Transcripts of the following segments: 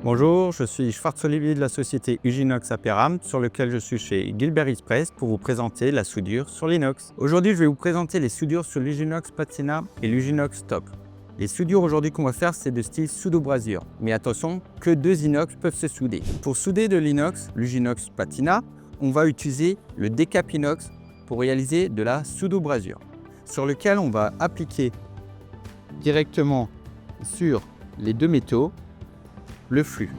Bonjour, je suis Schwarz-Olivier de la société Uginox Aperam, sur lequel je suis chez Gilbert Express pour vous présenter la soudure sur l'inox. Aujourd'hui, je vais vous présenter les soudures sur l'Uginox Patina et l'Uginox Top. Les soudures aujourd'hui qu'on va faire, c'est de style pseudo-brasure. Mais attention, que deux inox peuvent se souder. Pour souder de l'inox, l'Uginox Patina, on va utiliser le décap inox pour réaliser de la pseudo-brasure, sur lequel on va appliquer directement sur les deux métaux le flux.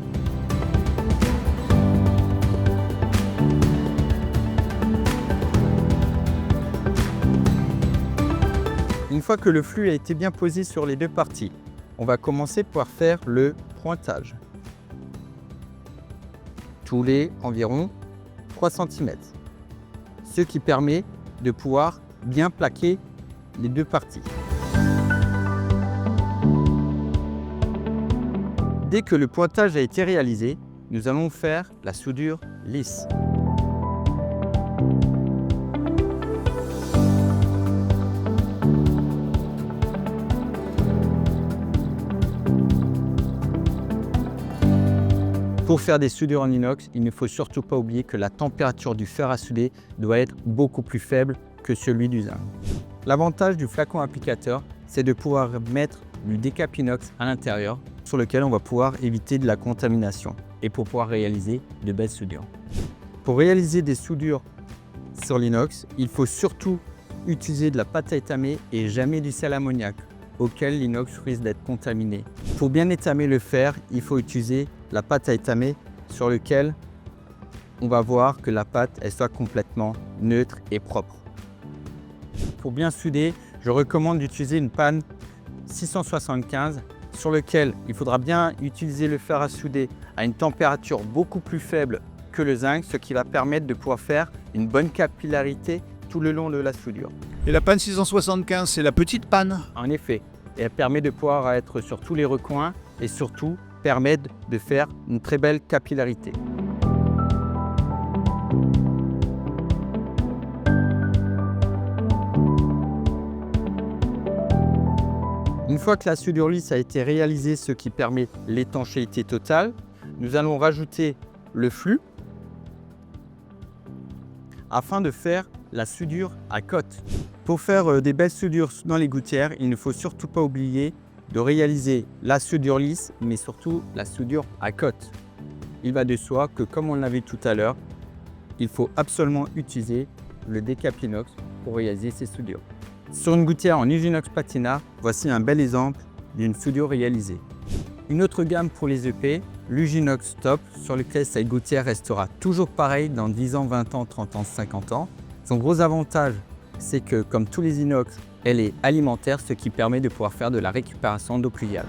Une fois que le flux a été bien posé sur les deux parties, on va commencer par faire le pointage. Tous les environ 3 cm. Ce qui permet de pouvoir bien plaquer les deux parties. Dès que le pointage a été réalisé, nous allons faire la soudure lisse. Pour faire des soudures en inox, il ne faut surtout pas oublier que la température du fer à souder doit être beaucoup plus faible que celui du zinc. L'avantage du flacon applicateur, c'est de pouvoir mettre du décap inox à l'intérieur, sur lequel on va pouvoir éviter de la contamination et pour pouvoir réaliser de belles soudures. Pour réaliser des soudures sur l'inox, il faut surtout utiliser de la pâte à étamer et jamais du sel ammoniac, auquel l'inox risque d'être contaminé. Pour bien étamer le fer, il faut utiliser la pâte à étamer sur lequel on va voir que la pâte elle soit complètement neutre et propre. Pour bien souder, je recommande d'utiliser une panne 675 sur lequel il faudra bien utiliser le fer à souder à une température beaucoup plus faible que le zinc, ce qui va permettre de pouvoir faire une bonne capillarité tout le long de la soudure. Et la panne 675, c'est la petite panne? En effet, elle permet de pouvoir être sur tous les recoins et surtout permettre de faire une très belle capillarité. Une fois que la soudure lisse a été réalisée, ce qui permet l'étanchéité totale, nous allons rajouter le flux afin de faire la soudure à cotte. Pour faire des belles soudures dans les gouttières, il ne faut surtout pas oublier de réaliser la soudure lisse, mais surtout la soudure à cotte. Il va de soi que, comme on l'a vu tout à l'heure, il faut absolument utiliser le décap inox pour réaliser ces soudures. Sur une gouttière en Uginox Patina, voici un bel exemple d'une soudure réalisée. Une autre gamme pour les EP, l'Uginox Top, sur lequel cette gouttière restera toujours pareille dans 10 ans, 20 ans, 30 ans, 50 ans. Son gros avantage, c'est que comme tous les inox, elle est alimentaire, ce qui permet de pouvoir faire de la récupération d'eau pluviale.